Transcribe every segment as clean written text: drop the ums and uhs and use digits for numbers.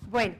Bueno,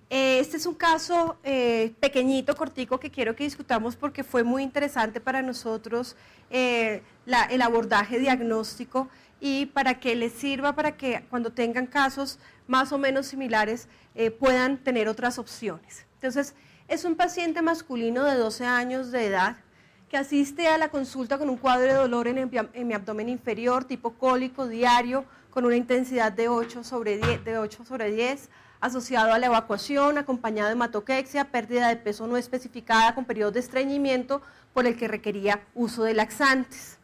este es un caso pequeñito, cortico, que quiero que discutamos porque fue muy interesante para nosotros el abordaje diagnóstico y para que les sirva para que cuando tengan casos más o menos similares puedan tener otras opciones. Entonces, es un paciente masculino de 12 años de edad que asiste a la consulta con un cuadro de dolor en mi abdomen inferior, tipo cólico diario, con una intensidad de 8 sobre 10, asociado a la evacuación, acompañado de hematoquexia, pérdida de peso no especificada con periodos de estreñimiento por el que requería uso de laxantes.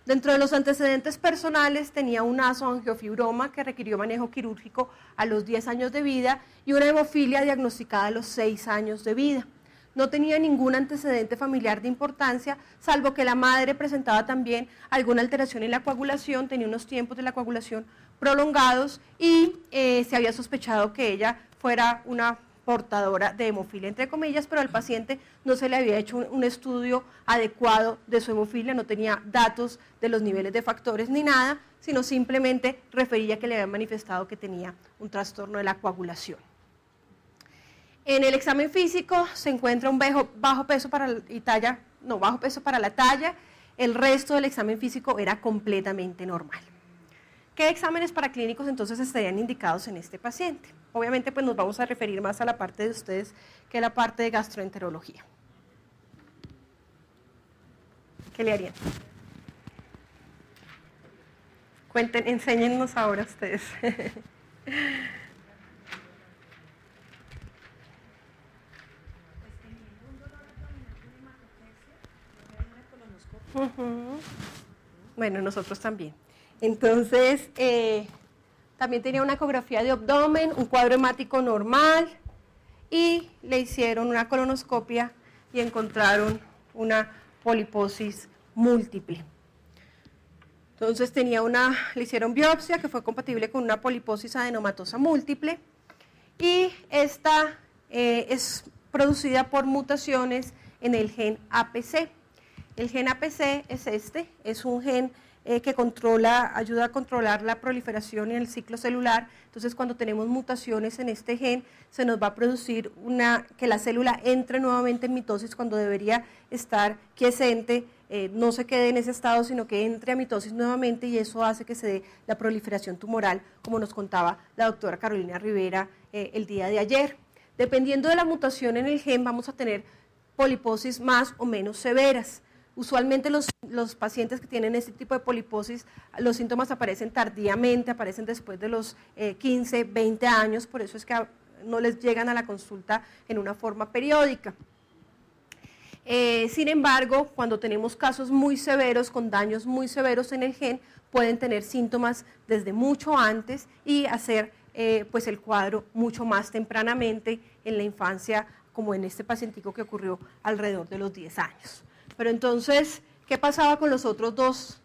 Dentro de los antecedentes personales tenía un nasoangiofibroma que requirió manejo quirúrgico a los 10 años de vida y una hemofilia diagnosticada a los 6 años de vida. No tenía ningún antecedente familiar de importancia, salvo que la madre presentaba también alguna alteración en la coagulación, tenía unos tiempos de la coagulación prolongados y se había sospechado que ella fuera una portadora de hemofilia, entre comillas, pero al paciente no se le había hecho un estudio adecuado de su hemofilia, no tenía datos de los niveles de factores ni nada, sino simplemente refería que le habían manifestado que tenía un trastorno de la coagulación. En el examen físico se encuentra un bajo peso para la talla, el resto del examen físico era completamente normal. ¿Qué exámenes paraclínicos entonces estarían indicados en este paciente? Obviamente pues nos vamos a referir más a la parte de ustedes que a la parte de gastroenterología. ¿Qué le harían? Cuenten, enséñennos ahora ustedes. Bueno, nosotros también. Entonces, también tenía una ecografía de abdomen, un cuadro hemático normal y le hicieron una colonoscopia y encontraron una poliposis múltiple. Entonces le hicieron biopsia que fue compatible con una poliposis adenomatosa múltiple y esta es producida por mutaciones en el gen APC. El gen APC es un gen que ayuda a controlar la proliferación y el ciclo celular. Entonces, cuando tenemos mutaciones en este gen, se nos va a producir que la célula entre nuevamente en mitosis cuando debería estar quiescente, no se quede en ese estado, sino que entre a mitosis nuevamente y eso hace que se dé la proliferación tumoral, como nos contaba la doctora Carolina Rivera el día de ayer. Dependiendo de la mutación en el gen, vamos a tener poliposis más o menos severas. Usualmente los pacientes que tienen este tipo de poliposis, los síntomas aparecen tardíamente, aparecen después de los 15, 20 años, por eso es que no les llegan a la consulta en una forma periódica. Sin embargo, cuando tenemos casos muy severos, con daños muy severos en el gen, pueden tener síntomas desde mucho antes y hacer pues el cuadro mucho más tempranamente en la infancia, como en este pacientico que ocurrió alrededor de los 10 años. Pero entonces, ¿qué pasaba con los otros dos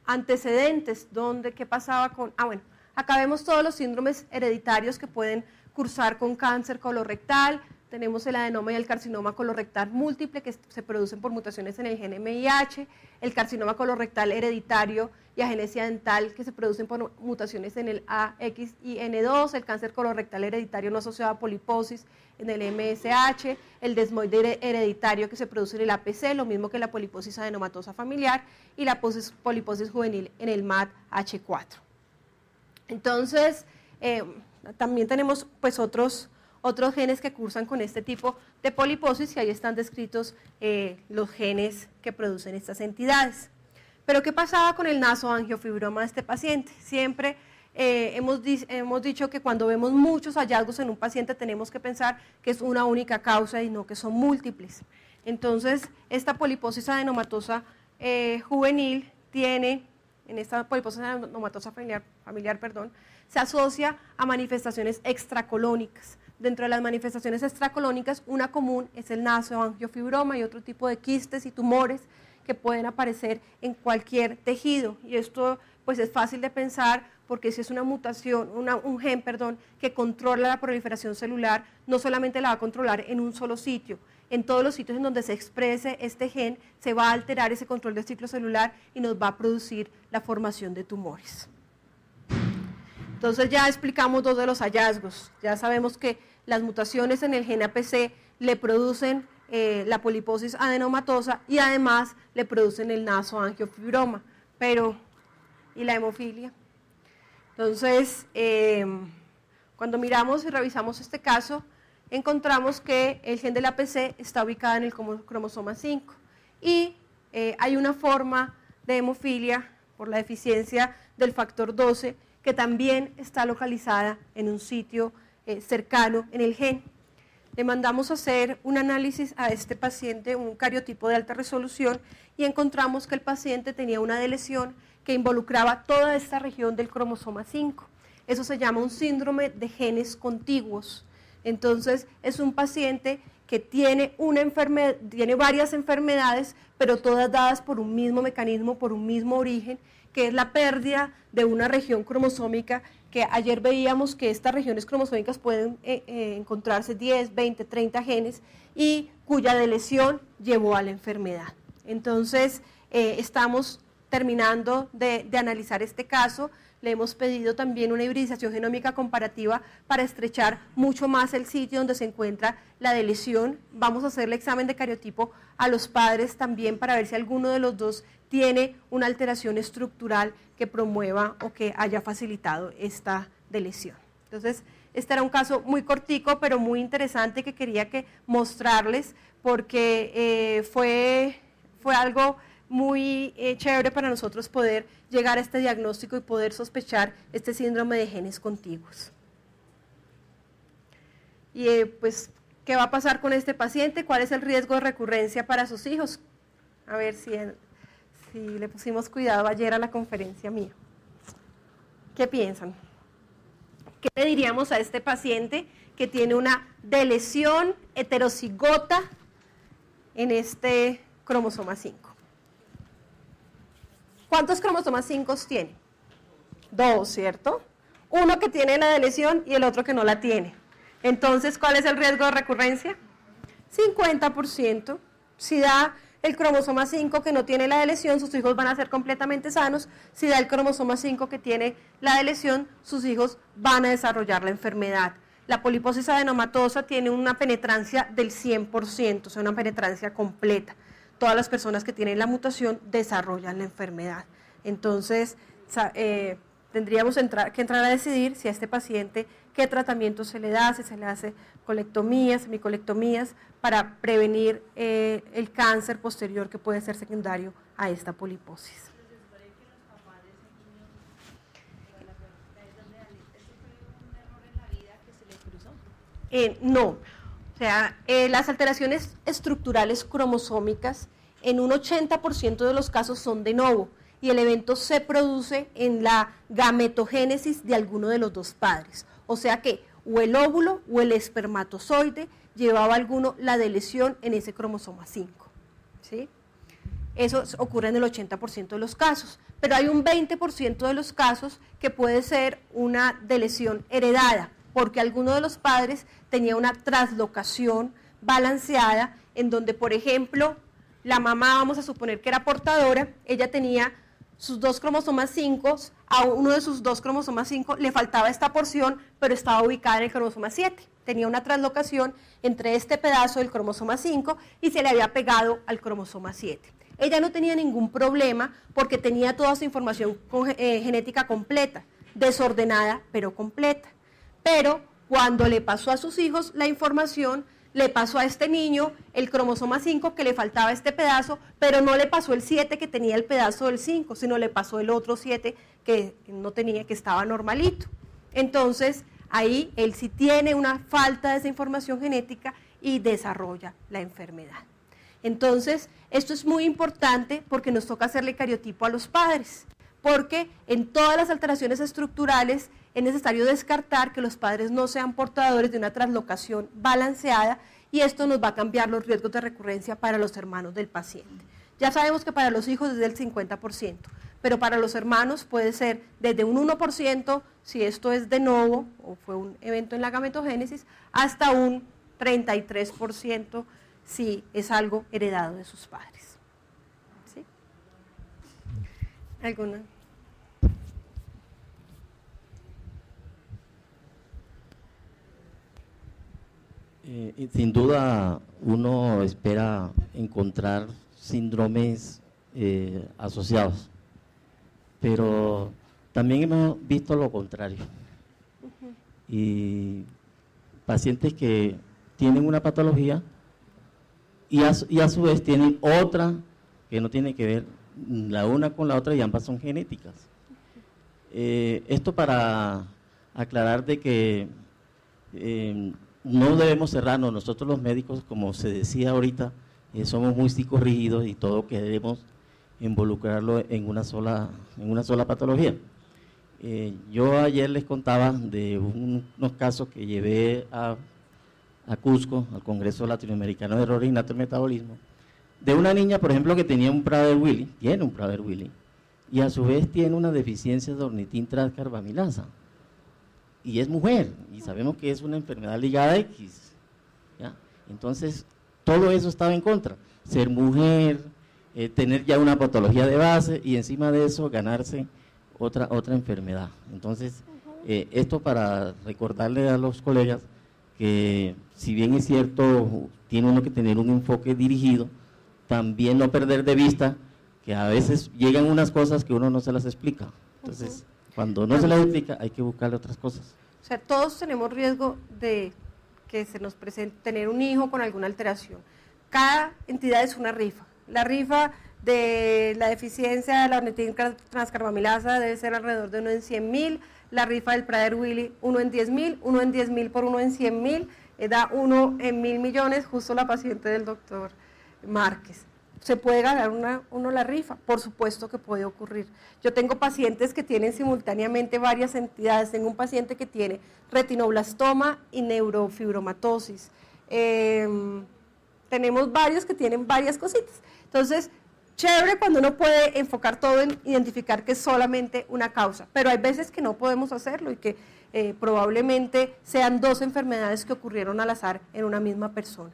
antecedentes? ¿Qué pasaba con...? Bueno, acá vemos todos los síndromes hereditarios que pueden cursar con cáncer colorectal. Tenemos el adenoma y el carcinoma colorectal múltiple que se producen por mutaciones en el gen MIH, el carcinoma colorectal hereditario y agenesia dental que se producen por mutaciones en el AXIN2, el cáncer colorectal hereditario no asociado a poliposis en el MSH, el desmoide hereditario que se produce en el APC, lo mismo que la poliposis adenomatosa familiar y la poliposis juvenil en el MAT-H4. Entonces, también tenemos pues otros genes que cursan con este tipo de poliposis y ahí están descritos los genes que producen estas entidades. Pero ¿qué pasaba con el nasoangiofibroma de este paciente? Siempre hemos dicho que cuando vemos muchos hallazgos en un paciente tenemos que pensar que es una única causa y no que son múltiples. Entonces, esta poliposis adenomatosa juvenil en esta poliposis adenomatosa familiar, se asocia a manifestaciones extracolónicas. Dentro de las manifestaciones extracolónicas, una común es el nasoangiofibroma y otro tipo de quistes y tumores que pueden aparecer en cualquier tejido. Y esto pues es fácil de pensar porque si es una mutación, un gen que controla la proliferación celular, no solamente la va a controlar en un solo sitio, en todos los sitios en donde se exprese este gen se va a alterar ese control del ciclo celular y nos va a producir la formación de tumores. Entonces ya explicamos dos de los hallazgos. Ya sabemos que las mutaciones en el gen APC le producen la poliposis adenomatosa y además le producen el nasoangiofibroma. Pero, ¿y la hemofilia? Entonces, cuando miramos y revisamos este caso, encontramos que el gen del APC está ubicado en el cromosoma 5 y hay una forma de hemofilia por la deficiencia del factor 12 que también está localizada en un sitio cercano en el gen. Le mandamos a hacer un análisis a este paciente, un cariotipo de alta resolución, y encontramos que el paciente tenía una delesión que involucraba toda esta región del cromosoma 5. Eso se llama un síndrome de genes contiguos. Entonces, es un paciente que tiene varias enfermedades, pero todas dadas por un mismo mecanismo, por un mismo origen, que es la pérdida de una región cromosómica, que ayer veíamos que estas regiones cromosómicas pueden encontrarse 10, 20, 30 genes, y cuya delesión llevó a la enfermedad. Entonces, estamos terminando de analizar este caso. Le hemos pedido también una hibridización genómica comparativa para estrechar mucho más el sitio donde se encuentra la delesión. Vamos a hacerle examen de cariotipo a los padres también para ver si alguno de los dos tiene una alteración estructural que promueva o que haya facilitado esta delesión. Entonces, este era un caso muy cortico, pero muy interesante que quería mostrarles porque fue algo muy chévere para nosotros poder llegar a este diagnóstico y poder sospechar este síndrome de genes contiguos. Y pues, ¿qué va a pasar con este paciente? ¿Cuál es el riesgo de recurrencia para sus hijos? A ver si le pusimos cuidado ayer a la conferencia mía. ¿Qué piensan? ¿Qué le diríamos a este paciente que tiene una delesión heterocigota en este cromosoma 5? ¿Cuántos cromosomas 5 tiene? 2, ¿cierto? Uno que tiene la delesión y el otro que no la tiene. Entonces, ¿cuál es el riesgo de recurrencia? 50%. Si da el cromosoma 5 que no tiene la delesión, sus hijos van a ser completamente sanos. Si da el cromosoma 5 que tiene la delesión, sus hijos van a desarrollar la enfermedad. La poliposis adenomatosa tiene una penetrancia del 100%, o sea, una penetrancia completa. Todas las personas que tienen la mutación desarrollan la enfermedad. Entonces, tendríamos que entrar a decidir si a este paciente qué tratamiento se le da, si se le hace colectomías, semicolectomías, para prevenir el cáncer posterior que puede ser secundario a esta poliposis. No, o sea, las alteraciones estructurales cromosómicas en un 80% de los casos son de novo y el evento se produce en la gametogénesis de alguno de los dos padres. O sea que o el óvulo o el espermatozoide llevaba la delesión en ese cromosoma 5. ¿Sí? Eso ocurre en el 80% de los casos, pero hay un 20% de los casos que puede ser una delesión heredada, porque alguno de los padres tenía una traslocación balanceada en donde, por ejemplo, la mamá, vamos a suponer que era portadora, ella tenía sus 2 cromosomas 5, a uno de sus 2 cromosomas 5 le faltaba esta porción, pero estaba ubicada en el cromosoma 7. Tenía una traslocación entre este pedazo del cromosoma 5 y se le había pegado al cromosoma 7. Ella no tenía ningún problema porque tenía toda su información genética completa, desordenada pero completa. Pero cuando le pasó a sus hijos la información, le pasó a este niño el cromosoma 5 que le faltaba este pedazo, pero no le pasó el 7 que tenía el pedazo del 5, sino le pasó el otro 7 que no tenía, que estaba normalito. Entonces, ahí él sí tiene una falta de esa información genética y desarrolla la enfermedad. Entonces, esto es muy importante porque nos toca hacerle cariotipo a los padres, porque en todas las alteraciones estructurales es necesario descartar que los padres no sean portadores de una translocación balanceada y esto nos va a cambiar los riesgos de recurrencia para los hermanos del paciente. Ya sabemos que para los hijos es del 50%, pero para los hermanos puede ser desde un 1% si esto es de novo o fue un evento en la gametogénesis, hasta un 33% si es algo heredado de sus padres. ¿Sí? ¿Alguna? Sin duda uno espera encontrar síndromes asociados, pero también hemos visto lo contrario. Y pacientes que tienen una patología y a su vez tienen otra que no tiene que ver la una con la otra y ambas son genéticas. Esto para aclarar de que no debemos cerrarnos. Nosotros los médicos, como se decía ahorita, somos muy psicorrígidos y todo queremos involucrarlo en una sola patología. Yo ayer les contaba de unos casos que llevé a Cusco, al Congreso Latinoamericano de Errores Innatos del Metabolismo, de una niña, por ejemplo, que tenía un Prader-Willi, tiene un Prader-Willi, y a su vez tiene una deficiencia de ornitin transcarbamilasa, y es mujer, y sabemos que es una enfermedad ligada a X, ¿ya? Entonces, todo eso estaba en contra, ser mujer, tener ya una patología de base, y encima de eso ganarse otra enfermedad. Entonces, esto para recordarle a los colegas que si bien es cierto, tiene uno que tener un enfoque dirigido, también no perder de vista que a veces llegan unas cosas que uno no se las explica. Entonces, cuando no se las explica, hay que buscarle otras cosas. O sea, todos tenemos riesgo de que se nos presente tener un hijo con alguna alteración. Cada entidad es una rifa. La rifa de la deficiencia de la ornitin transcarbamilasa debe ser alrededor de 1 en 100.000, la rifa del Prader-Willi 1 en 10.000, 1 en 10.000 por 1 en 100.000, da 1 en 1.000 millones, justo la paciente del doctor Márquez. ¿Se puede ganar uno la rifa? Por supuesto que puede ocurrir. Yo tengo pacientes que tienen simultáneamente varias entidades. Tengo un paciente que tiene retinoblastoma y neurofibromatosis. Tenemos varios que tienen varias cositas. Entonces, chévere cuando uno puede enfocar todo en identificar que es solamente una causa, pero hay veces que no podemos hacerlo y que probablemente sean 2 enfermedades que ocurrieron al azar en una misma persona.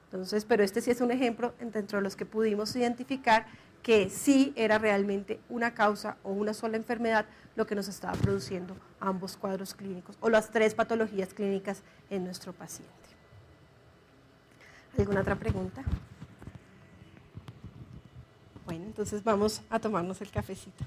Entonces, pero este sí es un ejemplo dentro de los que pudimos identificar que sí era realmente una causa o una sola enfermedad lo que nos estaba produciendo ambos cuadros clínicos o las 3 patologías clínicas en nuestro paciente. ¿Alguna otra pregunta? Bueno, entonces vamos a tomarnos el cafecito.